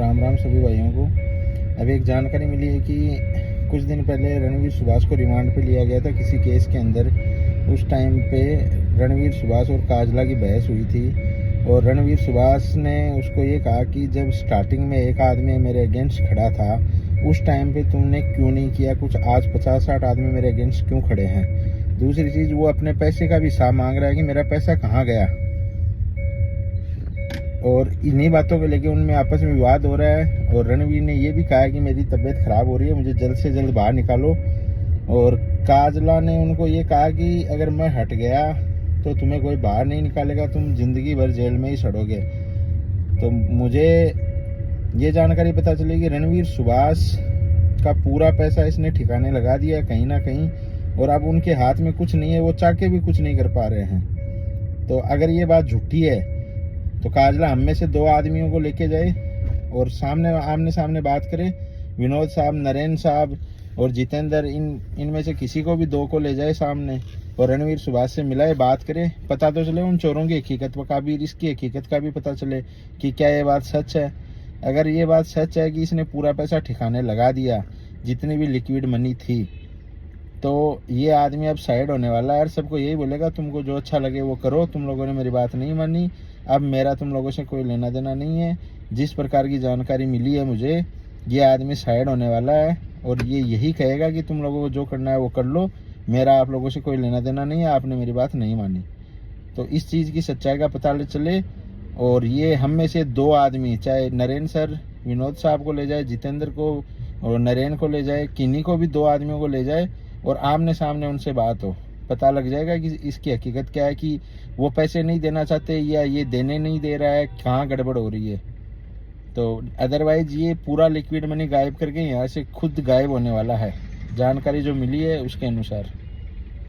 राम राम सभी भाइयों को। अभी एक जानकारी मिली है कि कुछ दिन पहले रणवीर सुभाष को रिमांड पे लिया गया था किसी केस के अंदर। उस टाइम पे रणवीर सुभाष और काजला की बहस हुई थी और रणवीर सुभाष ने उसको ये कहा कि जब स्टार्टिंग में एक आदमी मेरे अगेंस्ट खड़ा था उस टाइम पे तुमने क्यों नहीं किया कुछ, आज 50-60 आदमी मेरे अगेंस्ट क्यों खड़े हैं। दूसरी चीज़, वो अपने पैसे का भी हिसाब मांग रहा है कि मेरा पैसा कहाँ गया, और इन्हीं बातों को लेके उनमें आपस में विवाद हो रहा है। और रणवीर ने ये भी कहा है कि मेरी तबीयत खराब हो रही है, मुझे जल्द से जल्द बाहर निकालो। और काजला ने उनको ये कहा कि अगर मैं हट गया तो तुम्हें कोई बाहर नहीं निकालेगा, तुम जिंदगी भर जेल में ही सड़ोगे। तो मुझे ये जानकारी पता चली कि रणवीर सुभाष का पूरा पैसा इसने ठिकाने लगा दिया कहीं ना कहीं, और अब उनके हाथ में कुछ नहीं है, वो चाह के भी कुछ नहीं कर पा रहे हैं। तो अगर ये बात झूठी है तो काजला हम में से 2 आदमियों को लेके जाए और आमने सामने बात करे। विनोद साहब, नरेंद्र साहब और जितेंद्र, इनमें से किसी को भी 2 को ले जाए सामने और रणवीर सुभाष से मिलाए, बात करे, पता तो चले उन चोरों की हकीकत का भी, इसकी हकीकत का भी पता चले कि क्या ये बात सच है। अगर ये बात सच है कि इसने पूरा पैसा ठिकाने लगा दिया, जितनी भी लिक्विड मनी थी, तो ये आदमी अब साइड होने वाला है और सबको यही बोलेगा तुमको जो अच्छा लगे वो करो, तुम लोगों ने मेरी बात नहीं मानी, अब मेरा तुम लोगों से कोई लेना देना नहीं है। जिस प्रकार की जानकारी मिली है मुझे, ये आदमी साइड होने वाला है और ये यही कहेगा कि तुम लोगों को जो करना है वो कर लो, मेरा आप लोगों से कोई लेना देना नहीं है, आपने मेरी बात नहीं मानी। तो इस चीज़ की सच्चाई का पता चले और ये हम में से 2 आदमी, चाहे नरेंद्र सर विनोद साहब को ले जाए, जितेंद्र को और नरेंद्र को ले जाए, किन्हीं को भी 2 आदमियों को ले जाए और आमने सामने उनसे बात हो, पता लग जाएगा कि इसकी हकीकत क्या है, कि वो पैसे नहीं देना चाहते या ये देने नहीं दे रहा है, कहाँ गड़बड़ हो रही है। तो अदरवाइज ये पूरा लिक्विड मनी गायब करके यहाँ से खुद गायब होने वाला है, जानकारी जो मिली है उसके अनुसार।